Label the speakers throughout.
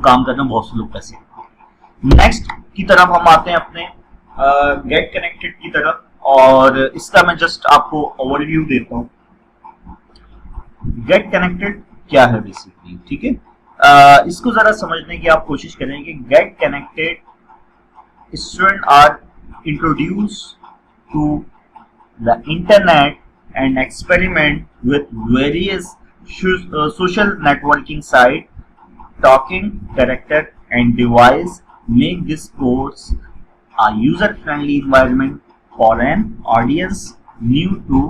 Speaker 1: काम करना बहुत से लोग पैसे। नेक्स्ट की तरफ हम आते हैं अपने गेट कनेक्टेड की तरफ, और इसका मैं जस्ट आपको ओवरव्यू देता हूँ। गेट कनेक्टेड क्या है बेसिकली, ठीक है। इसको जरा समझने की आप कोशिश करेंगे। Get connected student are introduce to the internet and experiment with various social networking site, talking character and device make this course a user friendly environment for an audience new to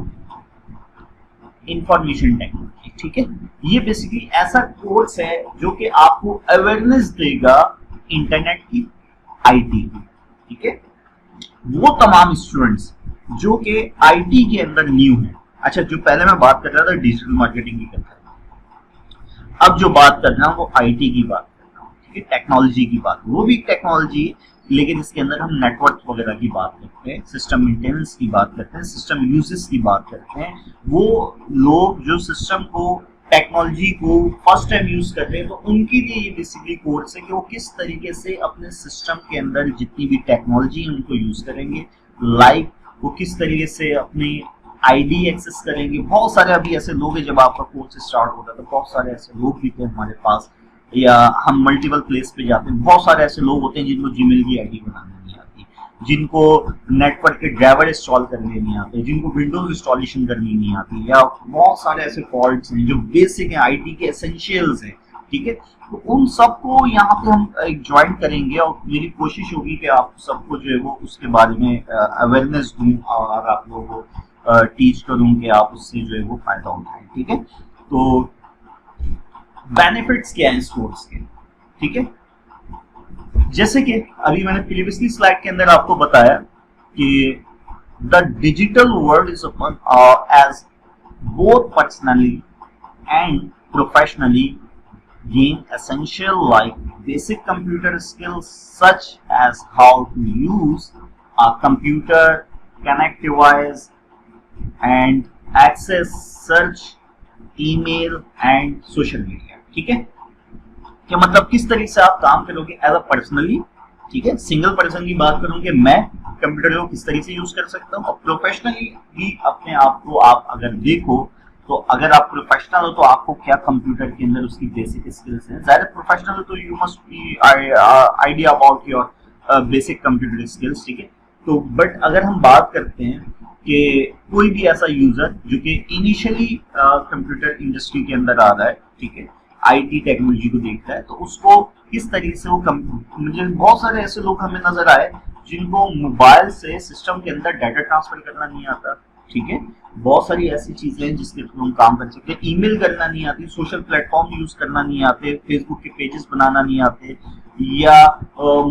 Speaker 1: information technology, ठीक है। ये basically ऐसा course है जो कि आपको awareness देगा internet की, आईटी की, ठीक है। वो तमाम स्टूडेंट्स जो कि आईटी के अंदर न्यू है। अच्छा, जो पहले मैं बात कर रहा था डिजिटल मार्केटिंग की करता है, अब जो बात कर रहा हूँ वो आईटी की बात कर रहा हूँ, ठीक है। टेक्नोलॉजी की बात, वो भी टेक्नोलॉजी, लेकिन इसके अंदर हम नेटवर्क वगैरह की बात करते हैं, सिस्टम मेंटेनेंस की बात करते हैं, सिस्टम यूजेस की बात करते हैं। वो लोग जो सिस्टम को, टेक्नोलॉजी को फर्स्ट टाइम यूज करते हैं, तो उनके लिए ये बेसिकली कोर्स है कि वो किस तरीके से अपने सिस्टम के अंदर जितनी भी टेक्नोलॉजी है उनको यूज करेंगे। लाइक वो किस तरीके से अपनी आईडी एक्सेस करेंगे। बहुत सारे अभी ऐसे लोग हैं, जब आपका कोर्स स्टार्ट होता है तो बहुत सारे ऐसे लोग भी थे हमारे पास, या हम मल्टीपल प्लेस पे जाते हैं, बहुत सारे ऐसे लोग होते हैं जिनको जीमेल की आईडी बनानी नहीं आती, जिनको नेटवर्क के ड्राइवर इंस्टॉल करने नहीं आते, जिनको विंडोज इंस्टॉलेशन करनी नहीं आती, या बहुत सारे ऐसे फॉल्ट्स हैं जो बेसिक है, आईटी के एसेंशियल्स हैं, ठीक है। तो उन सबको यहाँ पे हम ज्वाइन करेंगे, और मेरी कोशिश होगी कि आप सबको जो है वो उसके बारे में अवेयरनेस दूं और आप लोगों को टीच करूं कि आप उससे जो है वो फायदा उठाएं, ठीक है। तो बेनिफिट्स क्या हैं इस कोर्स के, ठीक है। जैसे कि अभी मैंने प्रीवियसली स्लाइड के अंदर आपको बताया कि the digital world is open as both personally and professionally gain essential like basic computer skills such as how to use a computer, connect device and access search, email and social media, ठीक है। कि मतलब किस तरीके से आप काम करोगे एज अ पर्सनली, ठीक है। सिंगल पर्सन की बात करूं कि मैं कंप्यूटर को किस तरीके से यूज कर सकता हूँ, और प्रोफेशनली भी अपने आप को आप अगर देखो तो अगर आप प्रोफेशनल हो तो आपको क्या कंप्यूटर के अंदर उसकी बेसिक स्किल्स हैं। ज़्यादा प्रोफेशनल हो तो you must be idea about your basic computer skills, ठीक है। तो बट अगर हम बात करते हैं कि कोई भी ऐसा यूजर जो कि इनिशियली कंप्यूटर इंडस्ट्री के अंदर आ रहा है, ठीक है, आईटी टेक्नोलॉजी को देखता है, तो उसको किस तरीके से वो मुझे बहुत सारे ऐसे लोग हमें नजर आए जिनको मोबाइल से सिस्टम के अंदर डाटा ट्रांसफर करना नहीं आता, ठीक है। बहुत सारी ऐसी चीजें हैं जिसके थ्रू हम काम कर सकते हैं। ईमेल करना नहीं आती, सोशल प्लेटफॉर्म यूज करना नहीं आते, फेसबुक के पेजेस बनाना नहीं आते, या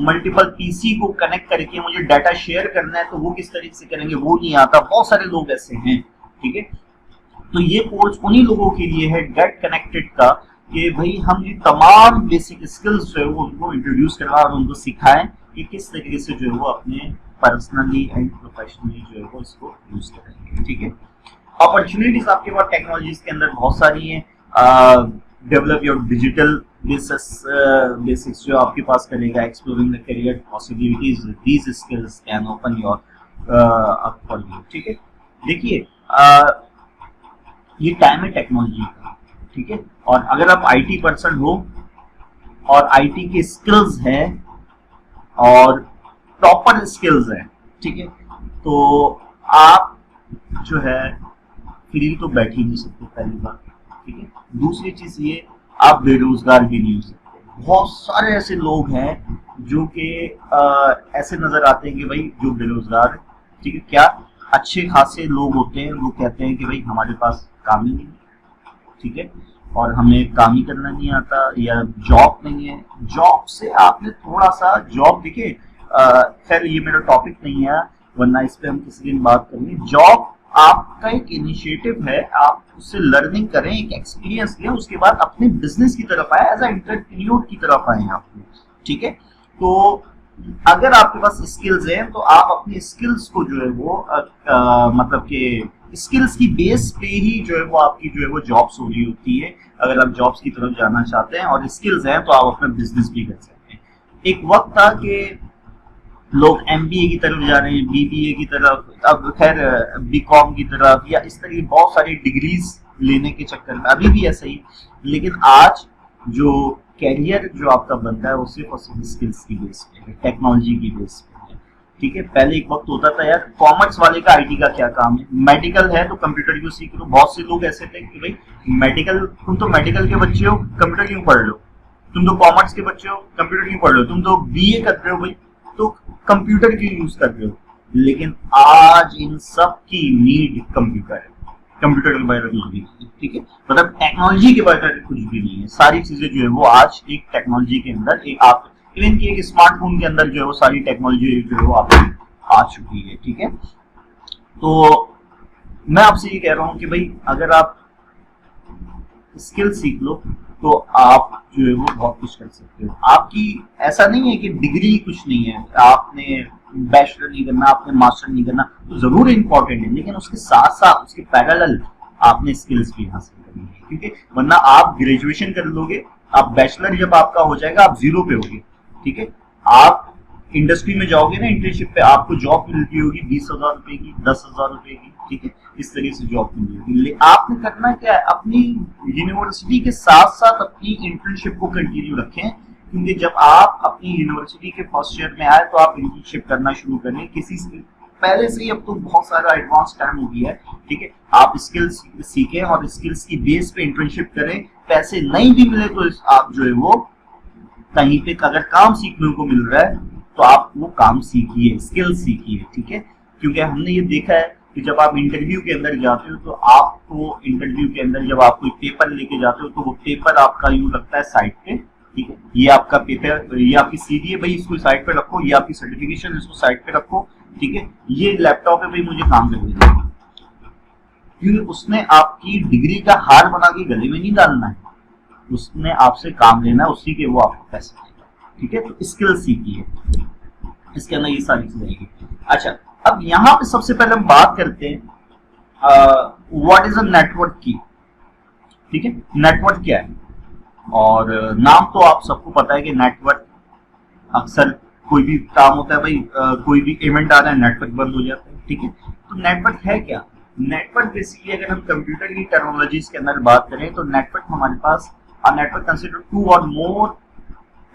Speaker 1: मल्टीपल पीसी को कनेक्ट करके मुझे डाटा शेयर करना है तो वो किस तरीके से करेंगे वो नहीं आता। बहुत सारे लोग ऐसे हैं, ठीक है। तो ये कोर्स उन्हीं लोगों के लिए है गेट कनेक्टेड का, कि भाई हम ये तमाम बेसिक स्किल्स जो है वो उनको इंट्रोड्यूस करवा और उनको सिखाएं कि किस तरीके से जो है वो अपने पर्सनली एंड प्रोफेशनली जो है वो इसको यूज करेंगे, ठीक है। अपॉर्चुनिटीज आपके पास टेक्नोलॉजीज के अंदर बहुत सारी हैं। डेवलप योर डिजिटल बेसिक्स जो आपके पास करेगा, exploring the career possibilities, these skills can open your up for you, ठीक है। देखिए ये टाइम है टेक्नोलॉजी का, ठीक है। और अगर आप आईटी पर्सन हो और आईटी के स्किल्स हैं और प्रॉपर स्किल्स हैं, ठीक है, तो आप जो है फ्री तो बैठ ही नहीं सकते, पहली बात, ठीक है। दूसरी चीज ये, आप बेरोजगार भी नहीं हो सकते। बहुत सारे ऐसे लोग हैं जो कि ऐसे नजर आते हैं कि भाई जो बेरोजगार है, ठीक है, क्या अच्छे खासे लोग होते हैं, वो कहते हैं कि भाई हमारे पास काम ही नहीं, ठीक है, और हमें काम ही करना नहीं आता, या जॉब नहीं है। जॉब से आपने थोड़ा सा जॉब, देखिए खैर ये मेरा टॉपिक नहीं है, वरना इस पे हम किसी दिन बात करेंगे। जॉब आपका एक इनिशिएटिव है, आप उससे लर्निंग करें, एक एक्सपीरियंस लें, उसके बाद अपने बिजनेस की तरफ आए, एज एंटरप्रेन्योर की तरफ आए आप, ठीक है। तो अगर आपके पास स्किल्स हैं तो आप अपनी स्किल्स को जो है वो मतलब कि स्किल्स की बेस पे ही जो है वो आपकी जो है वो जॉब्स हो रही होती है। अगर आप जॉब्स की तरफ जाना चाहते हैं और स्किल्स हैं तो आप अपना बिजनेस भी कर सकते हैं। एक वक्त था कि लोग एमबीए की तरफ जा रहे हैं, बीबीए की तरफ, अब खैर बीकॉम की तरफ, या इस तरह की बहुत सारी डिग्रीज लेने के चक्कर में अभी भी ऐसा ही। लेकिन आज जो कैरियर जो आपका बनता है वो सिर्फ और सिर्फ स्किल्स की बेस पे है, टेक्नोलॉजी की बेस पे है। ठीक है, पहले एक वक्त होता था यार कॉमर्स वाले का आईटी का क्या काम है, मेडिकल है तो कंप्यूटर क्यों सीख लो। बहुत से लोग ऐसे थे कि भाई मेडिकल, तुम तो मेडिकल के बच्चे हो, कंप्यूटर क्यों पढ़ लो, तुम तो कॉमर्स के बच्चे हो, कंप्यूटर क्यों पढ़ लो, तुम तो बीए कर रहे हो भाई, तो कंप्यूटर क्यों यूज कर रहे हो। लेकिन आज इन सब की नीड कंप्यूटर है, कंप्यूटर के बगैर कुछ भी नहीं है। ठीक है, मतलब टेक्नोलॉजी के बगैर कुछ भी नहीं है। सारी चीजें जो है वो आज एक टेक्नोलॉजी के अंदर, एक आप इवन की एक स्मार्टफोन के अंदर जो है वो सारी टेक्नोलॉजी जो है वो आपकी आ चुकी है। ठीक है, तो मैं आपसे ये कह रहा हूं कि भाई अगर आप स्किल सीख लो तो आप जो है वो बहुत कुछ कर सकते हो। आपकी ऐसा नहीं है कि डिग्री कुछ नहीं है, आपने बैचलर नहीं करना, आपने मास्टर नहीं करना, तो जरूर इम्पोर्टेंट है, लेकिन उसके साथ साथ उसके पैरेलल आपने स्किल्स भी हासिल करनी है। क्योंकि वरना आप ग्रेजुएशन कर लोगे, आप बैचलर जब आपका हो जाएगा आप जीरो पे होगे। ठीक है, आप इंडस्ट्री में जाओगे ना, इंटर्नशिप पे आपको जॉब मिलती होगी 20,000 रुपए की, 10,000 रुपए की। ठीक है, इस तरह से जॉब मिली होगी। आपने करना क्या है, अपनी यूनिवर्सिटी के साथ साथ अपनी इंटर्नशिप को कंटिन्यू रखें। क्योंकि जब आप अपनी यूनिवर्सिटी के फर्स्ट ईयर में आए तो आप इंटर्नशिप करना शुरू करें किसी से पहले से ही। अब तो बहुत सारा एडवांस टाइम हो गया है। ठीक है, आप स्किल्स सीखें और स्किल्स की बेस पे इंटर्नशिप करें। पैसे नहीं भी मिले तो आप जो है वो कहीं पे अगर काम सीखने को मिल रहा है तो आप वो काम सीखिए, स्किल सीखिए। ठीक है, क्योंकि हमने ये देखा है कि जब आप इंटरव्यू के अंदर जाते हो तो आपको इंटरव्यू के अंदर जब आप कोई पेपर लेके जाते हो तो वो पेपर आपका यूं लगता है साइड पे। ठीक है, ये आपका पेपर, ये आपकी सीडी है भाई, इसको साइड पे रखो, ये आपकी सर्टिफिकेशन, इसको साइड पे रखो। ठीक है, ये लैपटॉप है भाई, मुझे काम करने दो। क्योंकि उसने आपकी डिग्री का हार बना के गले में नहीं डालना है, उसने आपसे काम लेना है, उसी के वो आपको पैसे देगा। ठीक है, तो स्किल सीखिए, इसके अंदर ये सारी चीजें आएगी। अच्छा, अब यहाँ पे सबसे पहले हम बात करते हैं व्हाट इज अ नेटवर्क की। ठीक है, नेटवर्क क्या है, और नाम तो आप सबको पता है कि नेटवर्क अक्सर कोई भी काम होता है भाई, कोई भी इवेंट आ रहा है नेटवर्क बंद हो जाता है। ठीक है, तो नेटवर्क है क्या। नेटवर्क बेसिकली अगर हम कंप्यूटर की टेक्नोलॉजीज के अंदर बात करें तो नेटवर्क हमारे पास, a network consider two or more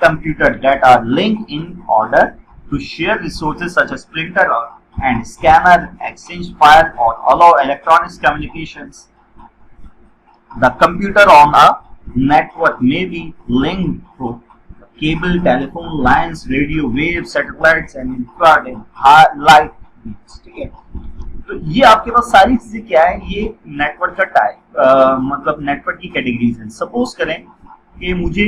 Speaker 1: computers that are linked in order to share resources such as printer and scanner, exchange file or allow electronic communications. The computer on a network may be linked to cable, telephone lines, radio waves, satellites and infrared and light beams. ठीक है, तो ये आपके पास सारी चीजें क्या है, ये नेटवर्क का टाइप मतलब नेटवर्क की कैटेगरीज है। सपोज करें कि मुझे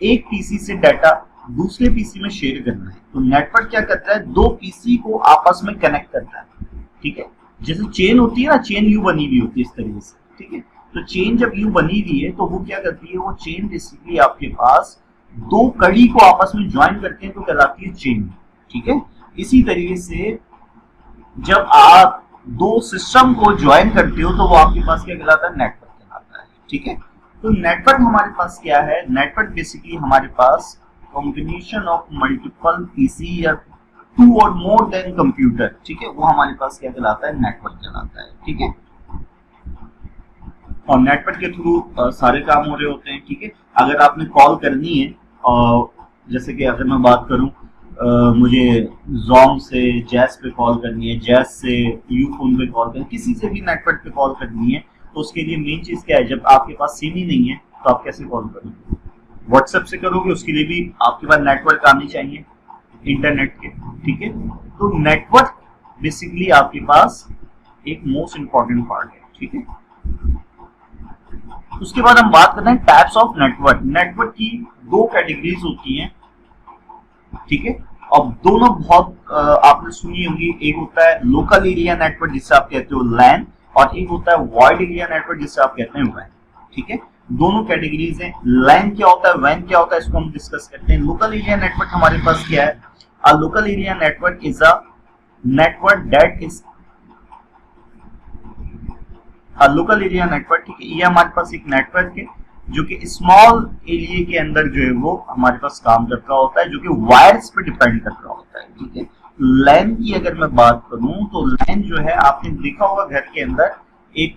Speaker 1: एक पीसी से डाटा दूसरे पीसी में शेयर करना है, तो नेटवर्क क्या करता है, दो पीसी को आपस में कनेक्ट करता है। ठीक है, जैसे चेन होती है ना, चेन यू बनी हुई होती है इस तरीके से। ठीक है, तो चेन जब यू बनी हुई है तो वो क्या करती है, वो चेन बेसिकली आपके पास दो कड़ी को आपस में ज्वाइन करते हैं तो कहलाती है चेन। ठीक है, इसी तरीके से जब आप दो सिस्टम को ज्वाइन करते हो तो वो आपके पास क्या कहलाता है, नेटवर्क कहलाता है। ठीक है, तो नेटवर्क हमारे पास क्या है, नेटवर्क बेसिकली हमारे पास कॉम्बिनेशन ऑफ मल्टीपल पीसी या टू और मोर देन कंप्यूटर। ठीक है, वो हमारे पास क्या कहलाता है, नेटवर्क कहलाता है। ठीक है, और नेटवर्क के थ्रू सारे काम हो रहे होते हैं। ठीक है, अगर आपने कॉल करनी है, जैसे कि अगर मैं बात करूं, मुझे जोंग से जैस पे कॉल करनी है, जैस से यूफोन पे कॉल करनी है, किसी से भी नेटवर्क पे कॉल करनी है, तो उसके लिए मेन चीज क्या है, जब आपके पास सिम ही नहीं है तो आप कैसे कॉल करोगे, व्हाट्सएप से करोगे, उसके लिए भी आपके पास नेटवर्क आनी चाहिए इंटरनेट के। ठीक है, तो नेटवर्क बेसिकली आपके पास एक मोस्ट इंपॉर्टेंट पार्ट है। ठीक है, उसके बाद हम बात करते हैं टाइप्स ऑफ नेटवर्क। नेटवर्क की दो कैटेगरीज होती हैं। ठीक है, और दोनों बहुत आपने सुनी होंगी, एक होता है लोकल एरिया नेटवर्क जिसे आप कहते हो लैन, और एक होता है वाइड एरिया नेटवर्क जिसे आप कहते हैं वैन। ठीक है, दोनों कैटेगरीज हैं। लैन क्या होता है, वैन क्या होता है, इसको हम डिस्कस करते हैं। लोकल एरिया नेटवर्क हमारे पास क्या है, a local area network is a network that is local area network, ठीक है, ये हमारे पास एक नेटवर्क है जो कि स्मॉल एरिया के अंदर जो है वो हमारे पास काम कर रहा होता है, जो कि वायर्स पे डिपेंड कर रहा होता है, ठीक है। लैन की अगर मैं बात करूं तो लैन जो है आपने देखा होगा घर के अंदर एक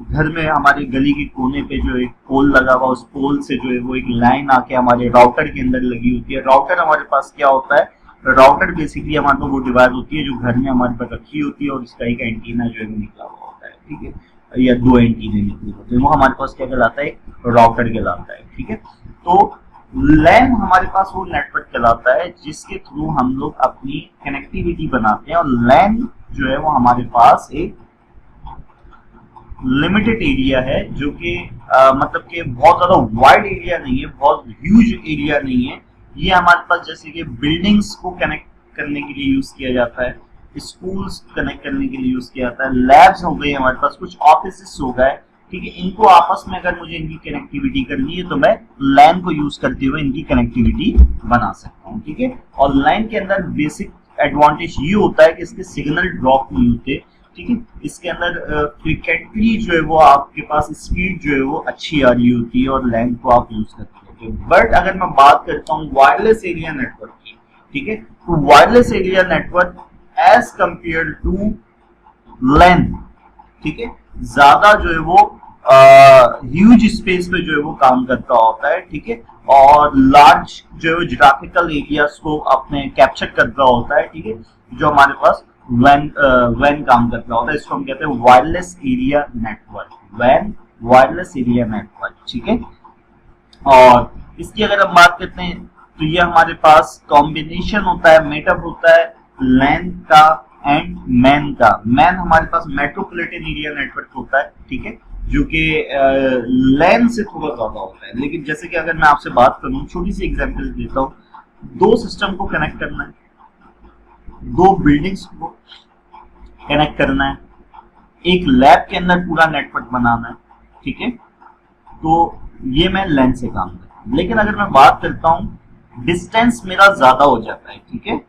Speaker 1: घर में हमारे गली के कोने पे जो एक पोल लगा हुआ, उस पोल से जो है वो एक लाइन आके हमारे राउटर के अंदर लगी होती है। राउटर हमारे पास क्या होता है, राउटर बेसिकली हमारे पास वो डिवाइस होती है जो घर में हमारे पास रखी होती है और इसका एक एंटीना जो है वो निकला हुआ होता है, ठीक है, या दो एंटीने निकले होते हैं, वो हमारे पास क्या कहलाता है, राउटर कहलाता है, ठीक है। तो लैन हमारे पास वो नेटवर्क कहलाता है जिसके थ्रू हम लोग अपनी कनेक्टिविटी बनाते हैं, और लैन जो है वो हमारे पास एक लिमिटेड एरिया है जो कि मतलब कि बहुत ज्यादा वाइड एरिया नहीं है, बहुत ह्यूज एरिया नहीं है। ये हमारे पास जैसे कि बिल्डिंग्स को कनेक्ट करने के लिए यूज किया जाता है, स्कूल्स कनेक्ट करने के लिए यूज किया जाता है, लैब्स हो गए हमारे पास, कुछ ऑफिस हो गए, ठीक है। इनको आपस में अगर मुझे इनकी कनेक्टिविटी करनी है तो मैं लैन को यूज करते हुए इनकी कनेक्टिविटी बना सकता हूँ, ठीक है। और लैन के अंदर बेसिक एडवांटेज ये होता है कि इसके सिग्नल ड्रॉप नहीं होते, ठीक है। इसके अंदर फ्रीक्वेंटली जो है वो आपके पास स्पीड जो है वो अच्छी आ रही होती है और लैन को आप यूज करते हैं। बट अगर मैं बात करता हूँ वायरलेस एरिया नेटवर्क की, ठीक है, तो wireless area network as compare to LAN, ठीक है, ज्यादा जो है वो ह्यूज स्पेस पे जो है वो काम करता होता है, ठीक है, और लार्ज जो है ज्योग्राफिकल एरियाज को अपने कैप्चर कर रहा होता है, ठीक है, जो हमारे पास वैन काम कर रहा होता है। इसको हम कहते हैं वायरलेस एरिया नेटवर्क, वैन वायरलेस एरिया नेटवर्क, ठीक है। और इसकी अगर हम बात करते हैं तो ये हमारे पास कॉम्बिनेशन होता है, मेटअप होता है लैन का एंड मैन का। मैन हमारे पास मेट्रोपॉलिटन एरिया नेटवर्क होता है, ठीक है, जो कि लैन से थोड़ा ज्यादा होता है। लेकिन जैसे कि अगर मैं आपसे बात करूं, छोटी सी एग्जांपल देता हूं, दो सिस्टम को कनेक्ट करना है, दो बिल्डिंग्स को कनेक्ट करना है, एक लैब के अंदर पूरा नेटवर्क बनाना है, ठीक है, तो ये मैं लैन से काम करता हूं। लेकिन अगर मैं बात करता हूं डिस्टेंस मेरा ज्यादा हो जाता है, ठीक है,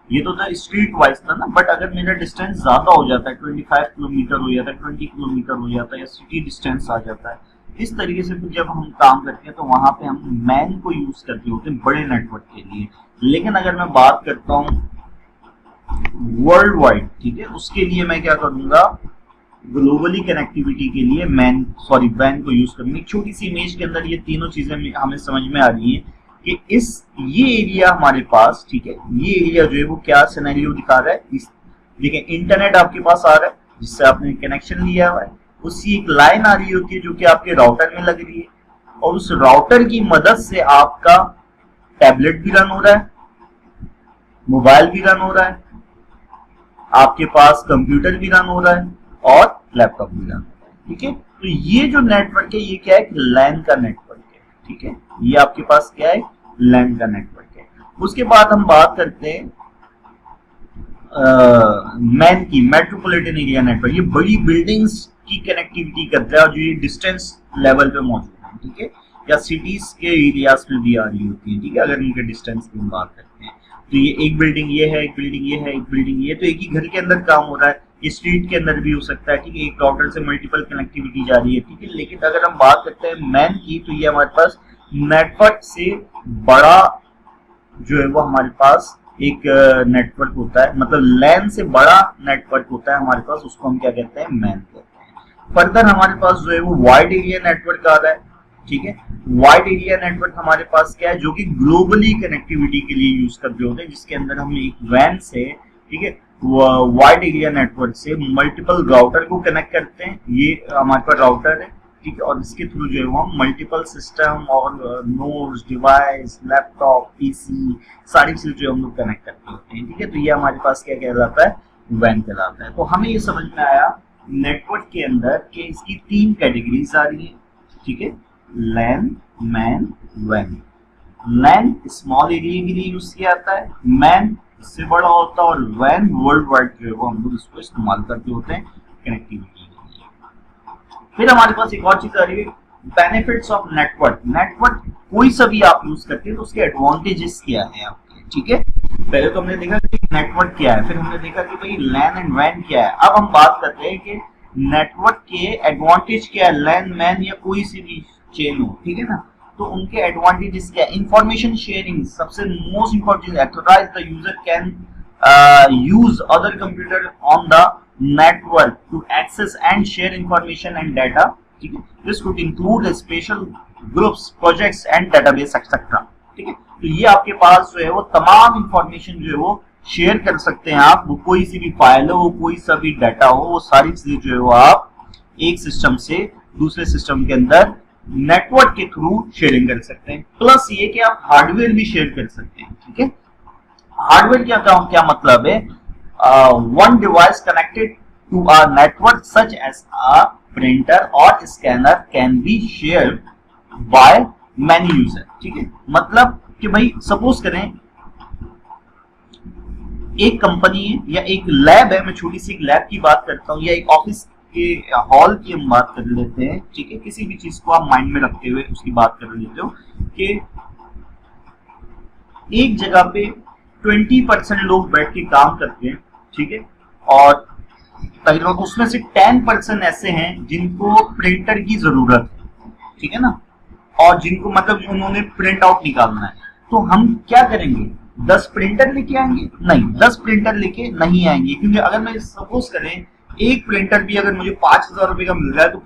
Speaker 1: ये तो था स्ट्रीट वाइज था ना, बट अगर मेरा डिस्टेंस ज्यादा हो जाता है, 25 किलोमीटर हो जाता है, 20 किलोमीटर हो जाता है, या सिटी डिस्टेंस आ जाता है, इस तरीके से फिर जब हम काम करते हैं तो वहां पे हम मैन को यूज करते होते हैं बड़े नेटवर्क के लिए। लेकिन अगर मैं बात करता हूँ वर्ल्ड वाइड, ठीक है, उसके लिए मैं क्या करूंगा, ग्लोबली कनेक्टिविटी के लिए वैन को यूज करूंगी। छोटी सी इमेज के अंदर ये तीनों चीजें हमें समझ में आ रही है कि ये एरिया हमारे पास, ठीक है, ये एरिया जो है वो क्या सिनेरियो दिखा रहा है, देखिए इंटरनेट आपके पास आ रहा है जिससे आपने कनेक्शन लिया हुआ है, उसकी एक लाइन आ रही होती है जो कि आपके राउटर में लग रही है, और उस राउटर की मदद से आपका टैबलेट भी रन हो रहा है, मोबाइल भी रन हो रहा है, आपके पास कंप्यूटर भी रन हो रहा है और लैपटॉप भी रन हो रहा है, ठीक है। तो ये जो नेटवर्क है ये क्या है, लैन का नेटवर्क है, ठीक है, ये आपके पास क्या है, लैन का नेटवर्क है। उसके बाद हम बात करते हैं मैन की, मेट्रोपॉलिटन एरिया नेटवर्क। ये बड़ी बिल्डिंग्स की कनेक्टिविटी करता है और जो ये डिस्टेंस लेवल पे मौजूद है, ठीक है, या सिटीज के एरियाज में भी आ रही होती है, ठीक है, अगर इनके डिस्टेंस की हम बात करते हैं तो ये एक बिल्डिंग ये है, एक बिल्डिंग ये है, एक बिल्डिंग ये, तो एक ही घर के अंदर काम हो रहा है, ये स्ट्रीट के अंदर भी हो सकता है, ठीक है, एक राउटर से मल्टीपल कनेक्टिविटी जा रही है, ठीक है। लेकिन अगर हम बात करते हैं मैन की, तो ये हमारे पास नेटवर्क से बड़ा जो है वो हमारे पास एक नेटवर्क होता है, मतलब लैन से बड़ा नेटवर्क होता है हमारे पास, उसको हम क्या कहते हैं, मैन कहते हैं। फर्दर हमारे पास जो है वो वाइड एरिया नेटवर्क आ रहा है, ठीक है। वाइड एरिया नेटवर्क हमारे पास क्या है, जो कि ग्लोबली कनेक्टिविटी के लिए यूज करते होते हैं, जिसके अंदर हम एक वैन से, ठीक है, वाइड एरिया नेटवर्क से मल्टीपल राउटर को कनेक्ट करते हैं, ये हमारे पास राउटर है, ठीक है, और इसके थ्रू जो है वो हम मल्टीपल सिस्टम और नोड्स, डिवाइस, लैपटॉप, पीसी, सारी चीजें जो हम लोग कनेक्ट करते होते हैं, ठीक है। तो ये हमारे पास क्या कहलाता है, वैन कहलाता है। तो हमें ये समझ में आया नेटवर्क के अंदर कि इसकी तीन कैटेगरीज आ रही है, ठीक है, लैन, मैन, वैन। लैन स्मॉल एरिया के लिए यूज किया जाता है, मैन इससे बड़ा होता है, और वैन वर्ल्ड वाइड जो है वो हम लोग इसको इस्तेमाल करते होते हैं कनेक्टिविटी के लिए। फिर हमारे पास एक और चीज आ रही है, बेनिफिट्स ऑफ नेटवर्क। नेटवर्क कोई सा भी आप यूज करते हैं तो उसके एडवांटेजेस क्या है आपके, ठीक है। पहले तो हमने देखा कि नेटवर्क क्या है, फिर हमने देखा कि भाई लैन एंड वैन क्या है। अब हम बात करते हैं कि नेटवर्क के एडवांटेज क्या है, लैन मैन या कोई सी भी चेन हो, ठीक है ना, तो उनके एडवांटेजेस क्या है, इंफॉर्मेशन शेयरिंग सबसे most important, authorize the user can use other computer on the network to access and share information and data, ठीक है, this could include special groups, projects and database etc, ठीक है। तो ये आपके पास जो है वो तमाम इंफॉर्मेशन जो है वो शेयर कर सकते हैं आप, वो कोई सी भी फाइल हो, वो कोई सा भी डाटा हो, वो सारी चीजें जो है वो आप एक सिस्टम से दूसरे सिस्टम के अंदर नेटवर्क के थ्रू शेयरिंग कर सकते हैं। प्लस ये कि आप हार्डवेयर भी शेयर कर सकते हैं, ठीक है। हार्डवेयर क्या मतलब है, one device connected to a network such as a printer और scanner can be shared by many user, ठीक है। मतलब कि भाई सपोज करें एक कंपनी है या एक लैब है, मैं छोटी सी एक लैब की बात करता हूँ, या एक ऑफिस के हॉल की हम बात कर लेते हैं, ठीक है, किसी भी चीज को आप माइंड में रखते हुए उसकी बात कर लेते हो कि एक जगह पे 20% लोग बैठ के काम करते हैं, ठीक है, और तकरीबन उसमें से 10% ऐसे हैं जिनको प्रिंटर की जरूरत है, ठीक है ना, और जिनको मतलब उन्होंने प्रिंट आउट निकालना है, तो हम क्या करेंगे, 10 प्रिंटर लेके आएंगे? नहीं, 10 प्रिंटर लेके नहीं आएंगे, क्योंकि अगर मैं सपोज करें एक प्रिंटर भी अगर मुझे 5,000 रुपए का मिल रहा है तो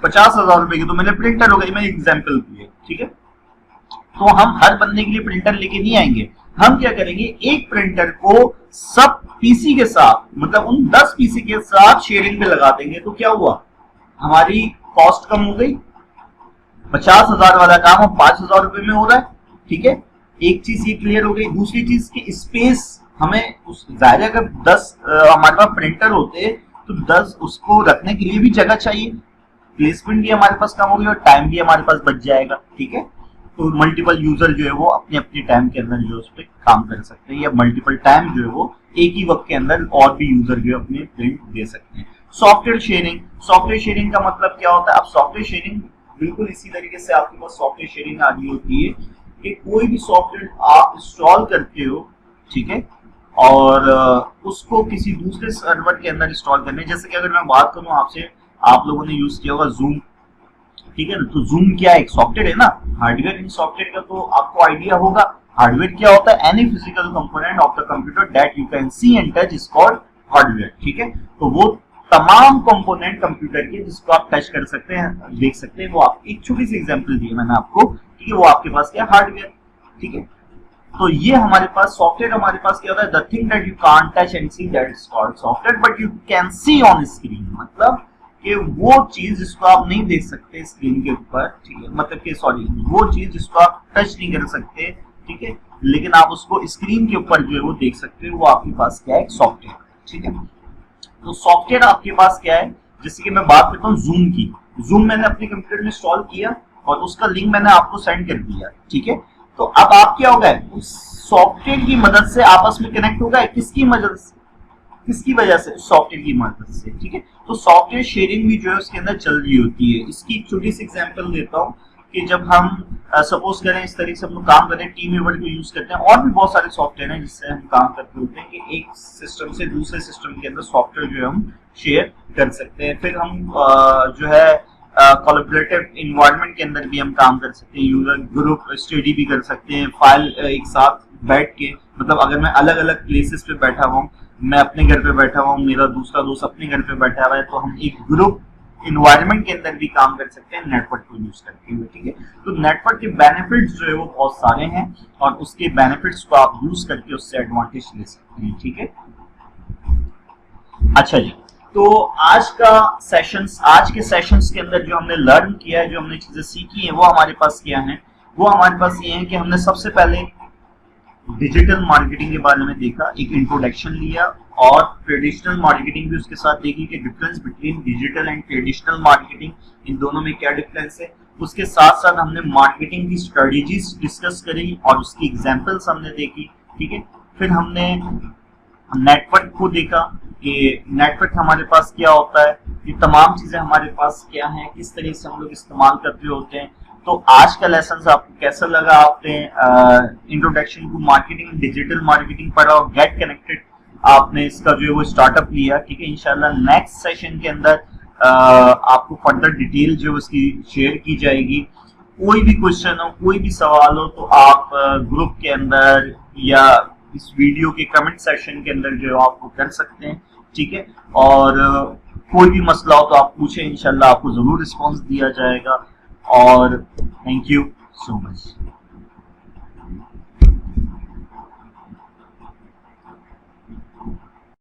Speaker 1: 50,000 रुपए की तो मेरे प्रिंटर हो गई, मैं एग्जाम्पल दिए, ठीक है। तो हम हर बंदे के लिए प्रिंटर लेके नहीं आएंगे, हम क्या करेंगे, एक प्रिंटर को सब पीसी के साथ, मतलब उन 10 पीसी के साथ शेयरिंग पे लगा देंगे, तो क्या हुआ, हमारी कॉस्ट कम हो गई, 50,000 वाला काम हम 5,000 रुपए में हो रहा है, ठीक है। एक चीज ये क्लियर हो गई। दूसरी चीज की स्पेस, हमें उस जाहिर है अगर 10 हमारे पास प्रिंटर होते तो 10 उसको रखने के लिए भी जगह चाहिए, प्लेसमेंट भी हमारे पास कम होगी और टाइम भी हमारे पास बच जाएगा, ठीक है। तो मल्टीपल यूजर जो है वो अपने अपने टाइम के अंदर जो है उस पर काम कर सकते हैं, या मल्टीपल टाइम जो है वो एक ही वक्त के अंदर और भी यूजर जो है अपने प्रिंट दे सकते हैं। सॉफ्टवेयर शेयरिंग का मतलब क्या होता है, अब सॉफ्टवेयर शेयरिंग बिल्कुल इसी तरीके से आपके पास सॉफ्टवेयर शेयरिंग आ रही होती है कि कोई भी सॉफ्टवेयर आप इंस्टॉल करते हो, ठीक है, और उसको किसी दूसरे सर्वर के अंदर इंस्टॉल करने, जैसे कि अगर मैं बात करूं आपसे, आप लोगों ने यूज किया होगा जूम, ठीक है ना, तो जूम क्या एक सॉफ्टवेयर है ना, हार्डवेयर इन सॉफ्टवेयर का तो आपको आइडिया होगा। हार्डवेयर क्या होता है, any physical component of the computer that you can see and touch is called hardware, ठीक है। तो वो तमाम कंपोनेंट कंप्यूटर के जिसको आप टच कर सकते हैं, देख सकते हैं, वो आप एक छोटी सी एग्जांपल दी मैंने आपको, ठीक है, वो आपके पास क्या हार्डवेयर, ठीक है। तो ये हमारे पास सॉफ्टवेयर, हमारे पास क्या होता है, the thing that you can't touch and see that is called software but you can see on screen, मतलब कि वो चीज जिसको आप नहीं देख सकते स्क्रीन के ऊपर, ठीक है, मतलब कि सॉरी, वो चीज जिसको आप टच नहीं कर सकते, ठीक है, लेकिन आप उसको स्क्रीन के ऊपर जो है वो देख सकते हो, वो आपके पास क्या है, सॉफ्टवेयर, ठीक है। तो सॉफ्टवेयर आपके पास क्या है, जैसे कि मैं बात करता हूँ जूम की, जूम मैंने अपने कंप्यूटर में इंस्टॉल किया और उसका लिंक मैंने आपको सेंड कर दिया, ठीक है। तो अब आप क्या होगा, उस सॉफ्टवेयर की मदद से आपस में कनेक्ट होगा, किसकी मदद से, किसकी वजह से, सॉफ्टवेयर की मदद से, ठीक है। तो सॉफ्टवेयर शेयरिंग भी जो है उसके अंदर चल रही होती है। इसकी एक छोटी सी एग्जांपल देता हूँ कि जब हम सपोज करें इस तरीके से हम लोग काम करें, टीम वीवर को यूज करते हैं, और भी बहुत सारे सॉफ्टवेयर हैं जिससे हम काम करते होते हैं कि एक सिस्टम से दूसरे सिस्टम के अंदर सॉफ्टवेयर जो है हम शेयर कर सकते हैं। फिर हम जो है कोलैबोरेटिव इन्वायरमेंट के अंदर भी हम काम कर सकते हैं, यूजर ग्रुप स्टडी भी कर सकते हैं, फाइल एक साथ बैठ के, मतलब अगर मैं अलग अलग प्लेसेस पे बैठा हुआ हूँ, मैं अपने घर पे बैठा हुआ हूँ, मेरा दूसरा दोस्त अपने घर पे बैठा हुआ है, तो हम एक ग्रुप इन्वायरमेंट के अंदर भी काम कर सकते हैं नेटवर्क को यूज करते हुए, ठीक है। तो नेटवर्क के बेनिफिट्स जो है वो बहुत सारे हैं और उसके बेनिफिट्स को आप यूज करके उससे एडवांटेज ले सकते हैं, ठीक है। अच्छा जी, तो आज के सेशंस के अंदर जो हमने लर्न किया है, जो हमने चीजें सीखी है, वो हमारे पास क्या है, वो हमारे पास ये है कि हमने सबसे पहले डिजिटल मार्केटिंग के बारे में देखा, एक इंट्रोडक्शन लिया, और ट्रेडिशनल मार्केटिंग भी उसके साथ देखी कि difference between digital and traditional marketing, इन दोनों में क्या डिफरेंस है। उसके साथ साथ हमने मार्केटिंग की स्ट्रेटेजीज डिस्कस करी और उसकी एग्जांपल्स हमने देखी, ठीक है। फिर हमने नेटवर्क को देखा कि नेटवर्क हमारे पास क्या होता है, ये तमाम चीजें हमारे पास क्या हैं, किस तरह से हम लोग इस्तेमाल करते होते हैं। तो आज का लेसन आपको कैसा लगा, आपने introduction to marketing, digital marketing पढ़ा और गेट कनेक्टेड आपने इसका जो है वो स्टार्टअप लिया, ठीक है। इंशाल्लाह नेक्स्ट सेशन के अंदर आपको फर्दर डिटेल जो उसकी शेयर की जाएगी। कोई भी क्वेश्चन हो, कोई भी सवाल हो, तो आप ग्रुप के अंदर या इस वीडियो के कमेंट सेक्शन के अंदर जो आपको कर सकते हैं, ठीक है। और कोई भी मसला हो तो आप पूछें, इंशाल्लाह आपको जरूर रिस्पॉन्स दिया जाएगा। और थैंक यू सो मच।